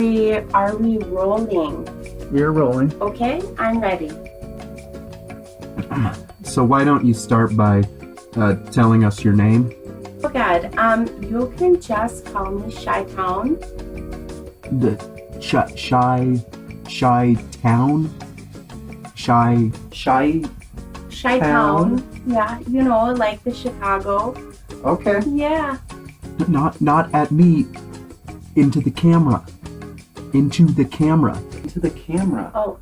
Are we rolling? We're rolling. Okay, I'm ready. So why don't you start by telling us your name? Oh God, you can just call me Chi-Town. The Shy Town? Shy Chi-Town. Yeah, you know, like the Chicago. Okay. Yeah. Not at me. Into the camera. Into the camera. Into the camera. Oh,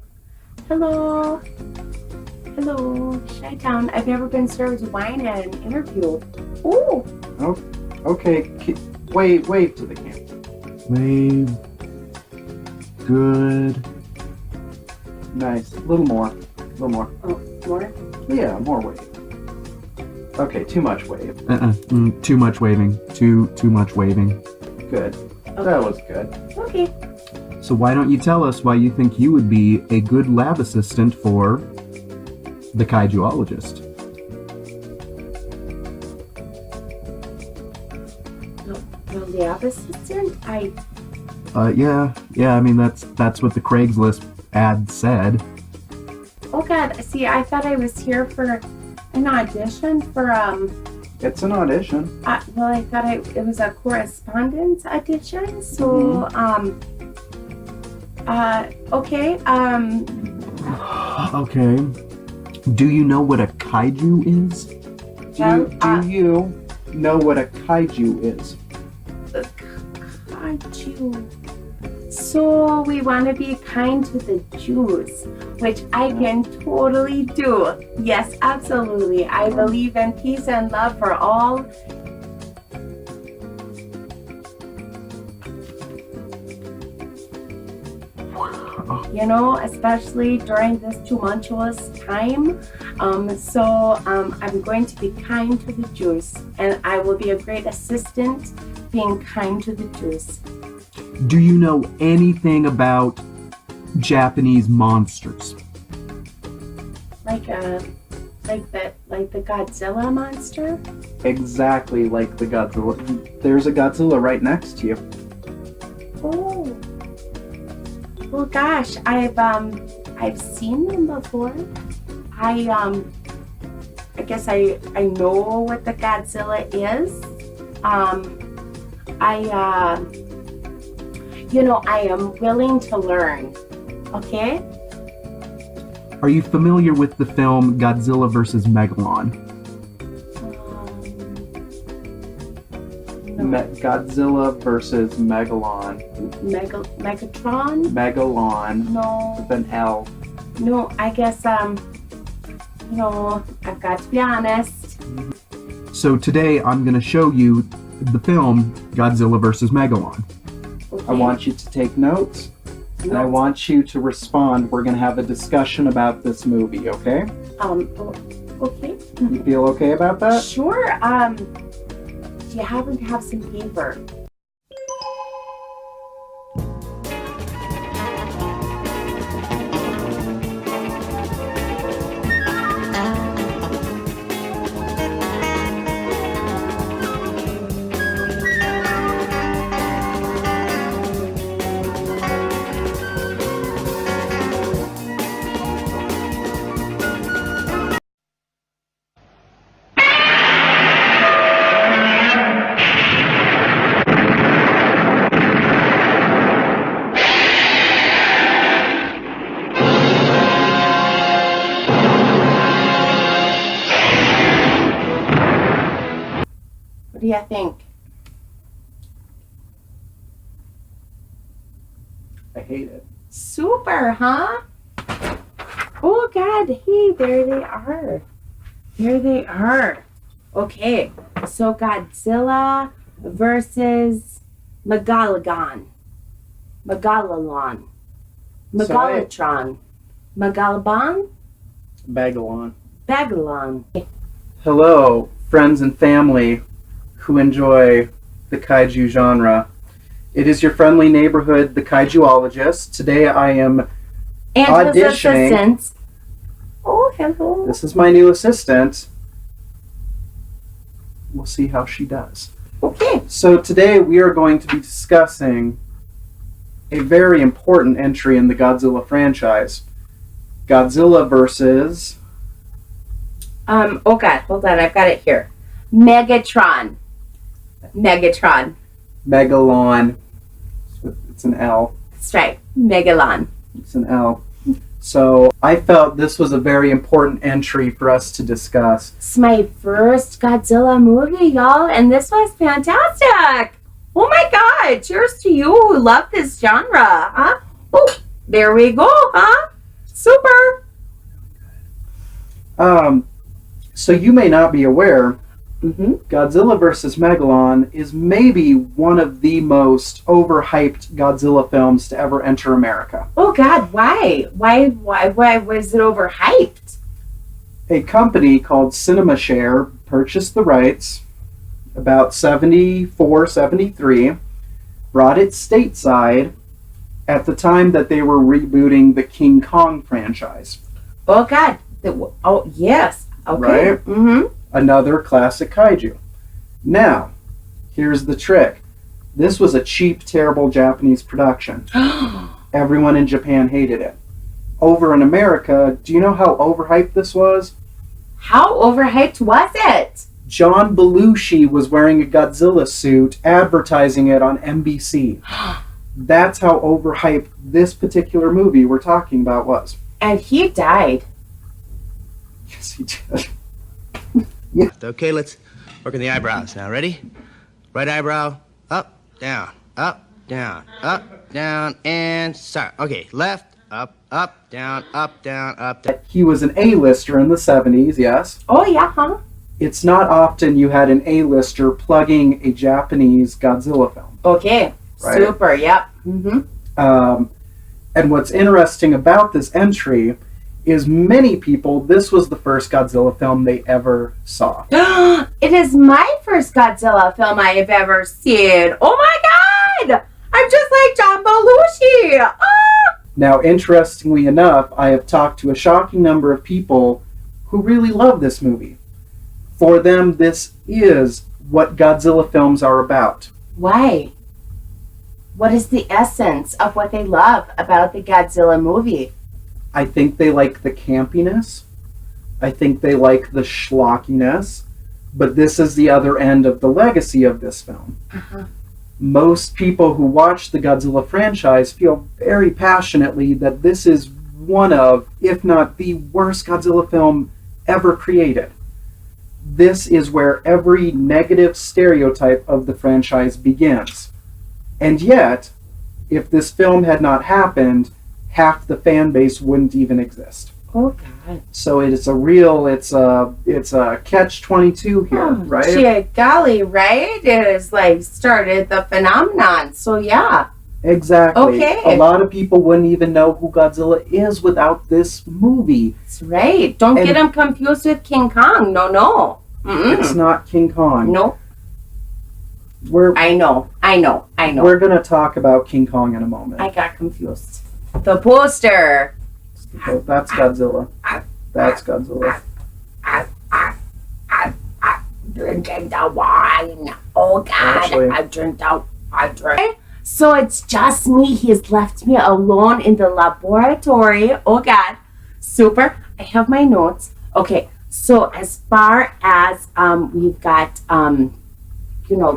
hello. Hello, Chi-Town. I've never been served wine at an interview. Ooh. Oh, okay. Wave to the camera. Wave. Good. Nice. A little more. Oh, more? Yeah, more wave. Okay, too much wave. Too much waving. Too much waving. Good. Okay. That was good. Okay. So why don't you tell us why you think you would be a good lab assistant for the kaijuologist? The lab assistant? Yeah. I mean that's what the Craigslist ad said. Oh God, see, I thought I was here for an audition for, It's an audition. well, I thought it was a correspondence audition, so, okay, Okay. Do you know what a kaiju is? Well, Do you know what a kaiju is? kaiju. So we want to be kind to the Jews, which I can totally do. Yes, absolutely. I believe in peace and love for all. You know, especially during this tumultuous time. So I'm going to be kind to the Jews, and I will be a great assistant being kind to the Jews. Do you know anything about Japanese monsters? Like the Godzilla monster? Exactly like the Godzilla. There's a Godzilla right next to you. Oh. Well, gosh, I've seen them before. I guess I know what the Godzilla is. I am willing to learn. Okay? Are you familiar with the film Godzilla vs. Megalon? No. Godzilla vs. Megalon. Megatron? Megalon. No. With an L. No, I guess, I've got to be honest. So today I'm going to show you the film Godzilla vs. Megalon. Okay. I want you to take notes, and I want you to respond. We're going to have a discussion about this movie, okay? Okay. You feel okay about that? Sure. Do you happen to have some paper? What do you think? I hate it. Super, huh? Oh God, hey, there they are. There they are. Okay, so Godzilla versus Megalon. Megalon. Megalotron. Megalobon? Megalon. Hello, friends and family who enjoy the kaiju genre. It is your friendly neighborhood, the kaijuologist. Today I am And his auditioning. assistants. Oh, hello. This is my new assistant. We'll see how she does. Okay. So today we are going to be discussing a very important entry in the Godzilla franchise. Godzilla versus... Oh God, hold on, I've got it here. Megatron. Megalon. It's an L. That's right, Megalon. It's an L. So I felt this was a very important entry for us to discuss. It's my first Godzilla movie, y'all, and this was fantastic. Oh my God, cheers to you who love this genre, huh? Oh, there we go, huh? Super. So you may not be aware, Godzilla vs. Megalon is maybe one of the most overhyped Godzilla films to ever enter America. Oh God, why? Why was it overhyped? A company called CinemaShare purchased the rights about 74, 73, brought it stateside at the time that they were rebooting the King Kong franchise. Oh God. Oh yes. Okay. Right? Another classic kaiju. Now, here's the trick. This was a cheap, terrible Japanese production. Everyone in Japan hated it. Over in America, do you know how overhyped this was? How overhyped was it? John Belushi was wearing a Godzilla suit, advertising it on NBC. That's how overhyped this particular movie we're talking about was. And he died. Yes, he did. Okay, let's work on the eyebrows. Now, ready? Right eyebrow, up, down, and start. Okay, left, up, down, up. He was an A-lister in the 70s, yes. Oh yeah, huh? It's not often you had an A-lister plugging a Japanese Godzilla film. Okay, right? Super, yep. And what's interesting about this entry is many people, this was the first Godzilla film they ever saw. It is my first Godzilla film I have ever seen. Oh my God! I'm just like John Belushi! Ah! Now, interestingly enough, I have talked to a shocking number of people who really love this movie. For them, this is what Godzilla films are about. Why? What is the essence of what they love about the Godzilla movie? I think they like the campiness. I think they like the schlockiness. But this is the other end of the legacy of this film. Most people who watch the Godzilla franchise feel very passionately that this is one of, if not the worst Godzilla film ever created. This is where every negative stereotype of the franchise begins. And yet, if this film had not happened, half the fan base wouldn't even exist. Oh God! So it's a catch-22 here, right? Gee, golly, right? It has like started the phenomenon. So yeah. Exactly. Okay. A lot of people wouldn't even know who Godzilla is without this movie. That's right. Don't get them confused with King Kong. No. It's not King Kong. No. I know. We're going to talk about King Kong in a moment. I got confused. The poster. Oh, that's Godzilla. That's Godzilla. Drinking the wine. Oh God, Actually, I drink. So it's just me. He's left me alone in the laboratory. Oh God, super. I have my notes. Okay, so as far as we've got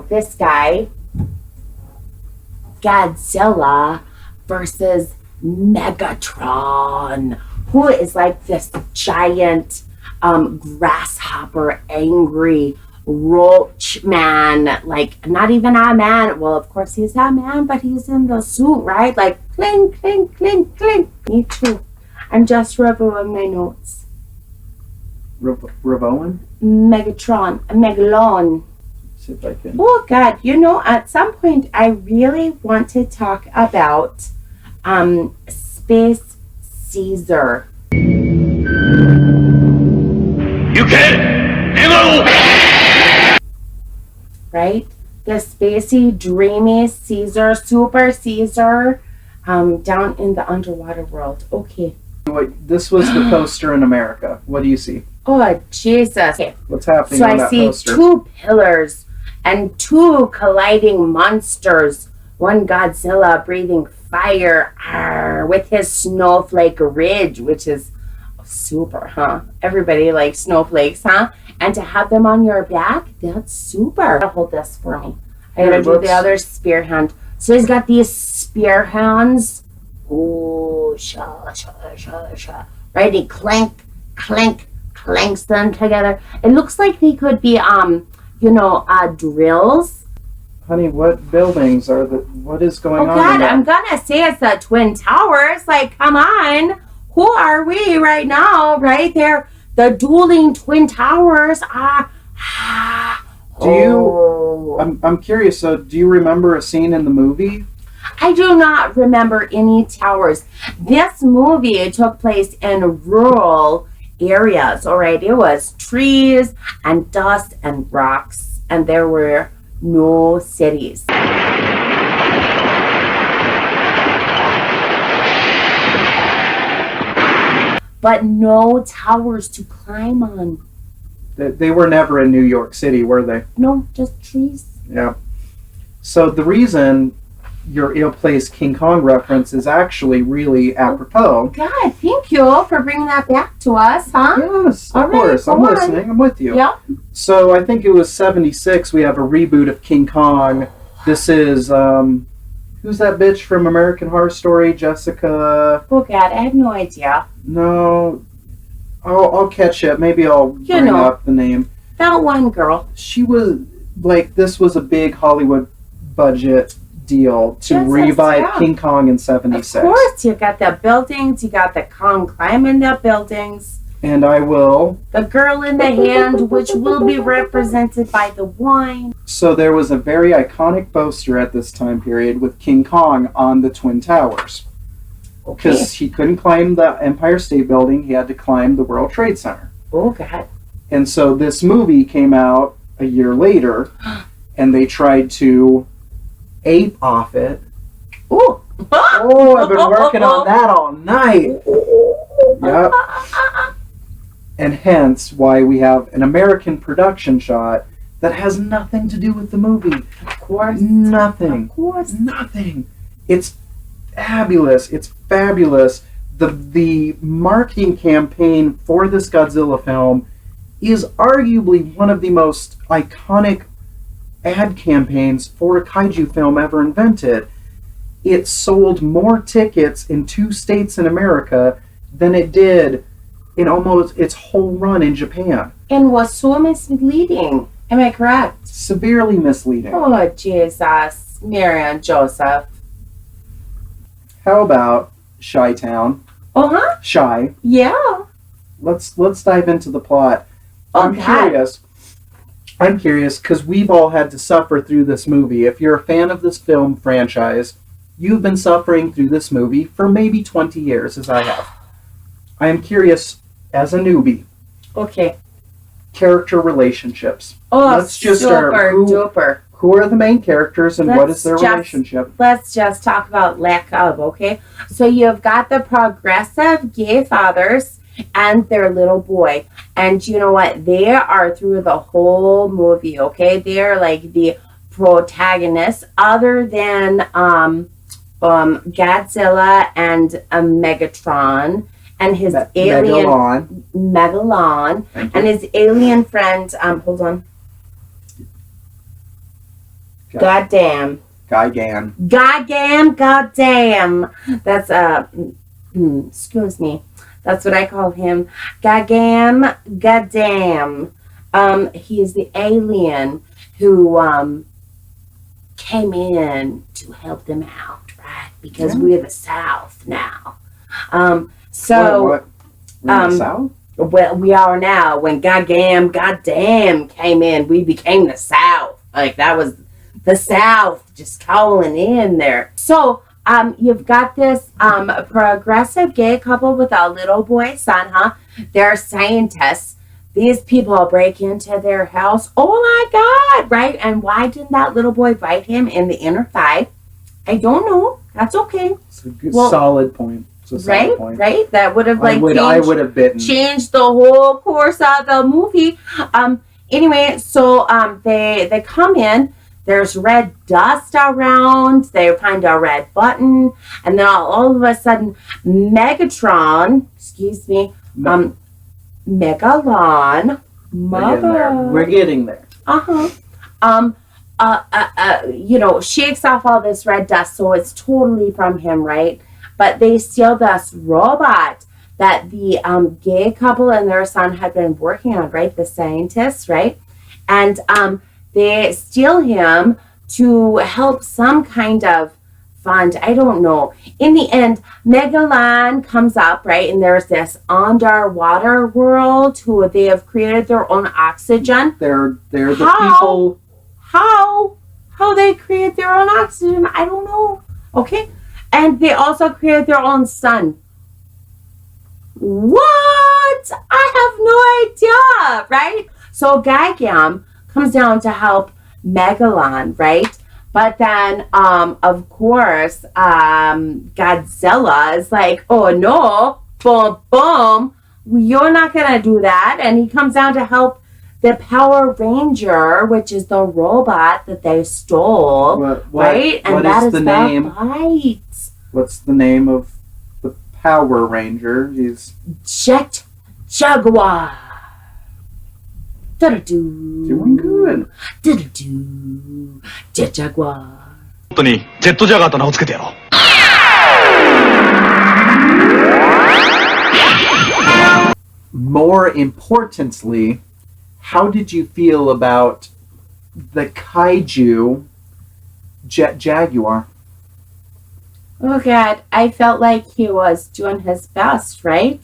this guy, Godzilla versus Megatron, who is like this giant grasshopper, angry roach man, like not even a man. Well, of course he's a man, but he's in the suit, right? Like clink, clink, clink, clink. Me too. I'm just reviewing my notes. Revoan? Megalon. See if I can. Oh God, at some point I really want to talk about Space Caesar. You can hello. Right? The spacey, dreamy Caesar, super Caesar, down in the underwater world. Okay. This was the poster in America. What do you see? Oh, Jesus. Okay. What's happening So on I that see poster? 2 pillars and 2 colliding monsters one Godzilla breathing fire with his snowflake ridge, which is super, huh? Everybody likes snowflakes, huh? And to have them on your back, that's super. Hold this for me. I gotta do the other spear hand. So he's got these spear hands. Ooh, right? He clanks them together. It looks like they could be, drills. Honey, what buildings are what is going on? Oh God, I'm gonna say it's the Twin Towers. Like, come on. Who are we right now? Right there, the dueling Twin Towers. I'm curious. So, do you remember a scene in the movie? I do not remember any towers. This movie took place in rural areas. All right, it was trees and dust and rocks, and there were no cities. But no towers to climb on. They were never in New York City, were they? No, just trees. Yeah. So the reason your ill-placed King Kong reference is actually really apropos. God, thank you for bringing that back to us, huh? Yes, of course. I'm listening. I'm with you. Yeah. So I think it was 76. We have a reboot of King Kong. This is, who's that bitch from American Horror Story? Jessica? Oh, God, I have no idea. No. I'll catch it. Maybe I'll bring up the name. That one girl. She was, this was a big Hollywood budget deal to revive King Kong in 76. Of course, you got the buildings, you got the Kong climbing the buildings. And I will. The girl in the hand, which will be represented by the wine. So there was a very iconic poster at this time period with King Kong on the Twin Towers. Because he couldn't climb the Empire State Building, he had to climb the World Trade Center. Oh, God. And so this movie came out a year later, and they tried to ape off it. Ooh. I've been working on that all night. Yep. And hence why we have an American production shot that has nothing to do with the movie. Of course. Nothing. Of course. Nothing. It's fabulous. It's fabulous. The marketing campaign for this Godzilla film is arguably one of the most iconic ad campaigns for a kaiju film ever invented. It sold more tickets in 2 states in America than it did in almost its whole run in Japan. And was so misleading. Am I correct? Severely misleading. Oh, Jesus. Mary and Joseph. How about Chi-Town? Uh-huh. Shy. Yeah. Let's dive into the plot. I'm curious because we've all had to suffer through this movie. If you're a fan of this film franchise, you've been suffering through this movie for maybe 20 years, as I have. I am curious, as a newbie. Okay. Character relationships. Oh, let's just start. Duper. Who are the main characters and what is their relationship? Let's just talk about lack of, okay? So you've got the progressive gay fathers and their little boy. And you know what? They are through the whole movie, okay? They are like the protagonists other than Godzilla and Megatron and his alien Megalon and his alien friend hold on. Goddamn. Gigan. Goddamn. That's excuse me. That's what I call him. Goddamn. He is the alien who came in to help them out, right? Because we're the South now. What? We're the South? Well, we are now. When goddamn came in, we became the South. Like, that was the South just calling in there. So, you've got this progressive gay couple with a little boy son, huh? They're scientists. These people break into their house. Oh my God, right? And why didn't that little boy bite him in the inner thigh? I don't know. That's okay. It's a good, solid point. Right? That would have I would have bitten. Changed the whole course of the movie. Anyway, so they come in. there's red dust around. They find a red button, and then all of a sudden, Megatron, Megalon, We're getting there. Shakes off all this red dust, so it's totally from him, right? But they steal this robot that the gay couple and their son had been working on, right? The scientists, right? And they steal him to help some kind of fund. I don't know. In the end, Megalon comes up, right? And there's this underwater world who they have created their own oxygen. They're the people. How they create their own oxygen? I don't know. Okay. And they also create their own sun. What? I have no idea, right? So Gigam comes down to help Megalon, right? But then, of course, Godzilla is like, oh no, boom, boom, you're not gonna do that. And he comes down to help the Power Ranger, which is the robot that they stole, right? And that is the fight. What's the name of the Power Ranger? He's Jet Jaguar. Do-do-do. Doing good. Do-do-do. Jet Jaguar. 本当にジェットジャガーと名を付けてやろう。More importantly, how did you feel about the kaiju Jet Jaguar? Oh God, I felt like he was doing his best, right?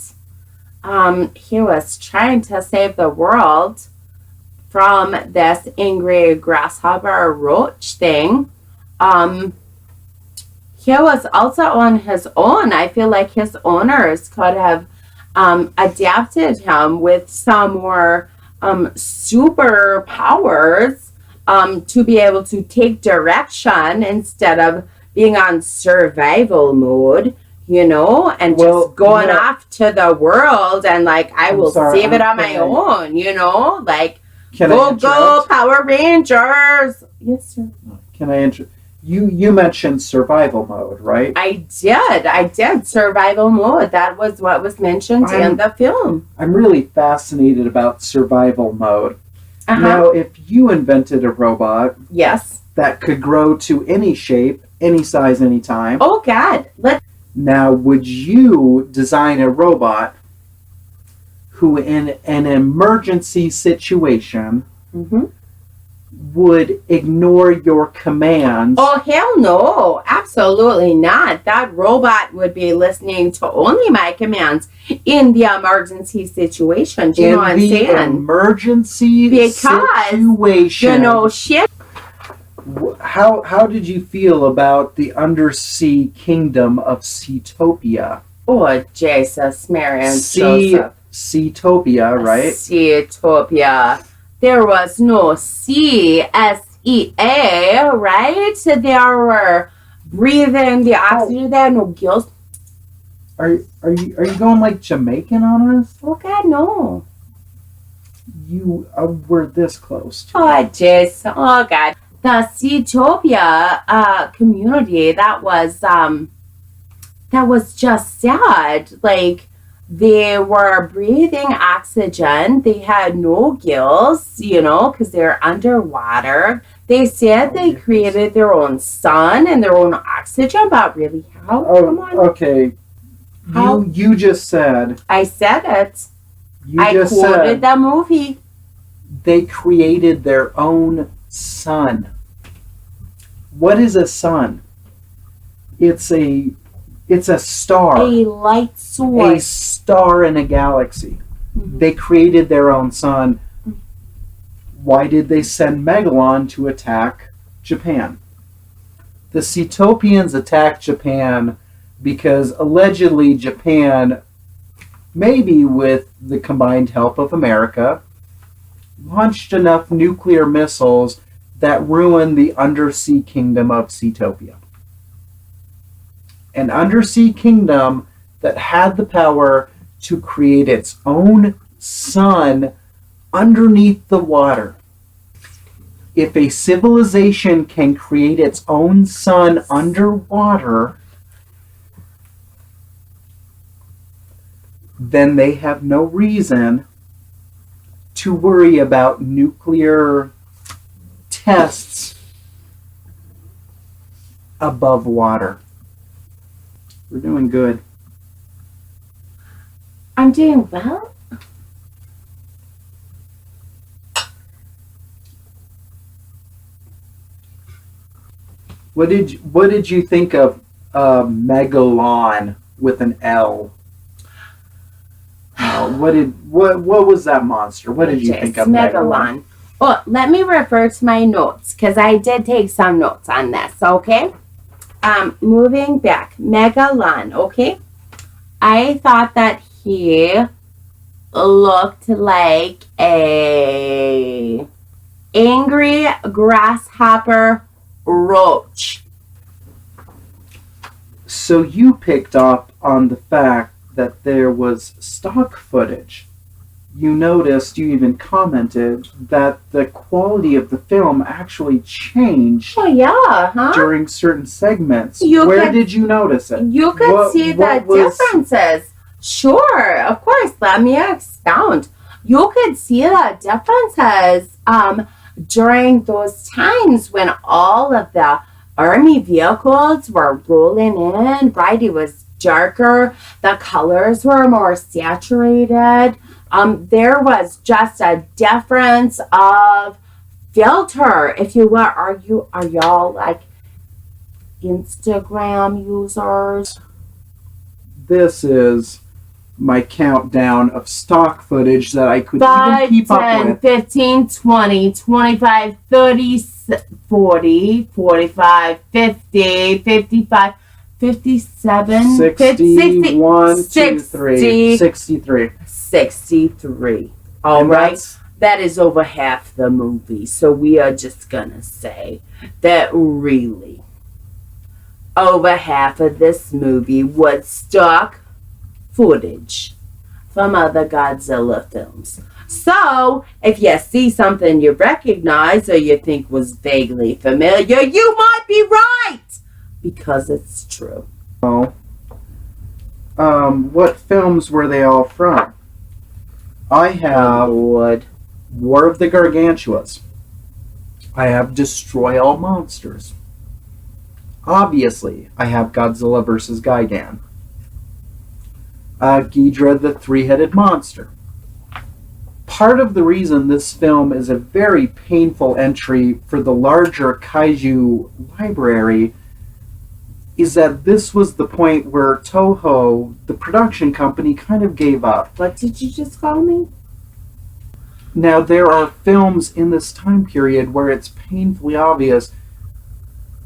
He was trying to save the world from this angry grasshopper roach thing. He was also on his own. I feel like his owners could have adapted him with some more superpowers to be able to take direction instead of being on survival mode, and just going off to the world and like, I will save it on my own, like, go Power Rangers. Yes, sir. Can I You mentioned survival mode, right? I did. Survival mode. That was what was mentioned in the film. I'm really fascinated about survival mode. Now, if you invented a robot, yes, that could grow to any shape, any size, any time. Oh God! Now, would you design a robot who, in an emergency situation, would ignore your commands? Oh, hell no. Absolutely not. That robot would be listening to only my commands in the emergency situation. Do you know what I'm saying? Emergency situation. Shit. How did you feel about the undersea kingdom of Seatopia? Oh, Jesus, Mary and Joseph. Seatopia, right? Seatopia. There was no C, S-E-A, right? So they were breathing the oxygen. They had no gills. Are you going like Jamaican on us? Oh God, no. You were this close to Oh jeez. Oh God. The Seatopia community, that was just sad. Like, they were breathing oxygen. They had no gills, because they're underwater. They said they created their own sun and their own oxygen, but really, how? Come on. Okay. How? You just said. I said it. I quoted the movie. They created their own sun. What is a sun? It's a star. A light source. A star in a galaxy. They created their own sun. Why did they send Megalon to attack Japan? The Seatopians attacked Japan because allegedly Japan, maybe with the combined help of America, launched enough nuclear missiles that ruined the undersea kingdom of Seatopia. An undersea kingdom that had the power to create its own sun underneath the water. If a civilization can create its own sun underwater, then they have no reason to worry about nuclear tests above water. We're doing good. I'm doing well. What did you think of Megalon with an L? What was that monster? What did you think of Megalon? Oh, let me refer to my notes because I did take some notes on this. Okay. Moving back, Megalon. Okay. I thought that he looked like a angry grasshopper roach. So you picked up on the fact that there was stock footage. You noticed, you even commented, that the quality of the film actually changed Oh yeah, huh? during certain segments. You Where could- did you notice it? You could see the differences. Sure, of course. Let me expound. You could see the differences during those times when all of the army vehicles were rolling in, right? It was darker. The colors were more saturated. There was just a difference of filter, if you will. Are y'all like Instagram users? This is my countdown of stock footage that I could even keep up 10, with. 15, 20, 25, 30, 40, 45, 50, 55, 57, 61, 2, 3, 60, 63. 63. All And right. that's- That is over half the movie. So we are just going to say that really over half of this movie was stock footage from other Godzilla films. So if you see something you recognize or you think was vaguely familiar, you might be right because it's true. What films were they all from? I have Lord. War of the Gargantuas. I have Destroy All Monsters. Obviously, I have Godzilla vs. Gigan. Ghidra the Three-Headed Monster. Part of the reason this film is a very painful entry for the larger kaiju library is that this was the point where Toho, the production company, kind of gave up. What did you just call me? Now, there are films in this time period where it's painfully obvious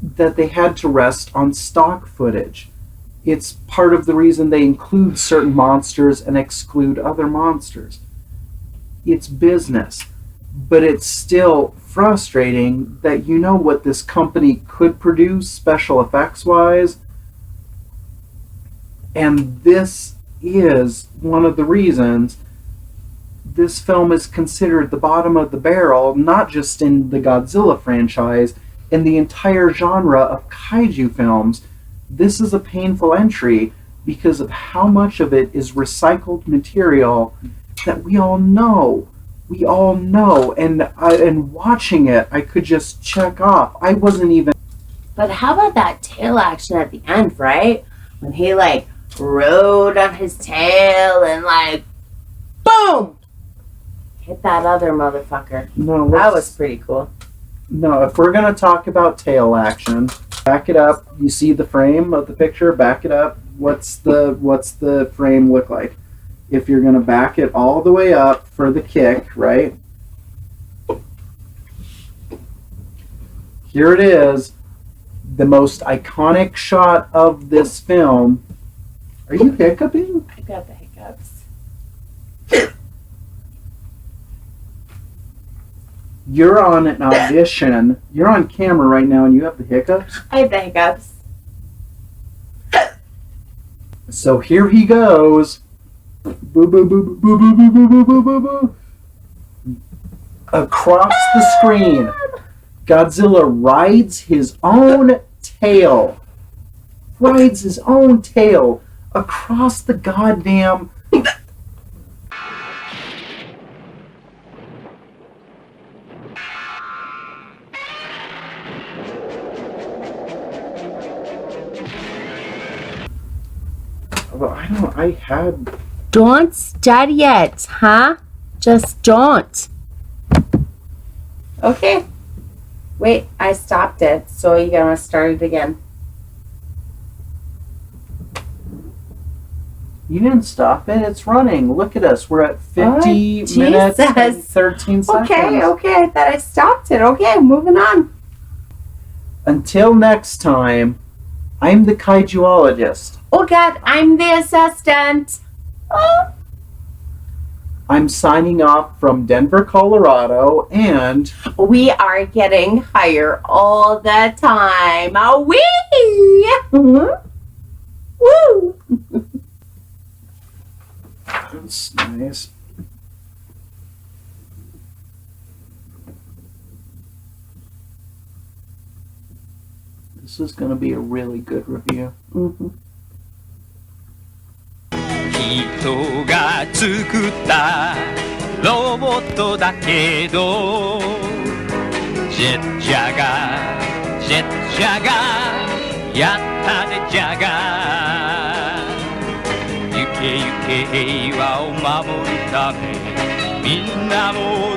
that they had to rest on stock footage. It's part of the reason they include certain monsters and exclude other monsters. It's business, but it's still frustrating that you know what this company could produce special effects wise, and this is one of the reasons this film is considered the bottom of the barrel, not just in the Godzilla franchise, in the entire genre of kaiju films. This is a painful entry because of how much of it is recycled material that we all know. We all know, and watching it, I could just check off. I wasn't even. But how about that tail action at the end, right? When he like rode on his tail and like, boom, hit that other motherfucker. No, That was pretty cool. No, if we're gonna talk about tail action, back it up. You see the frame of the picture. Back it up. What's the frame look like? If you're gonna back it all the way up for the kick, right? Here it is, the most iconic shot of this film. Are you hiccuping? I got the hiccups. You're on an audition. You're on camera right now, and you have the hiccups. I have the hiccups. So here he goes. Boo, boo, boo, boo, boo, boo, boo, boo, boo, boo, boo. Across the screen. Godzilla rides his own tail. Rides his own tail across the goddamn... Well, I had... Don't start yet, huh? Just don't. Okay. Wait, I stopped it, so you're gonna start it again. You didn't stop it. It's running. Look at us. We're at 50 Oh, minutes and Jesus. 13 seconds. Okay, I thought I stopped it. Okay, moving on. Until next time, I'm the kaijuologist. Oh God, I'm the assistant. Oh. I'm signing off from Denver, Colorado, and... We are getting higher all the time. Wee! Woo! That's nice. This is going to be a really good review. Mm-hmm. 人が作ったロボットだけどジェッジャガジェッジャガやったねジャガ行け行け平和を守るためみんなも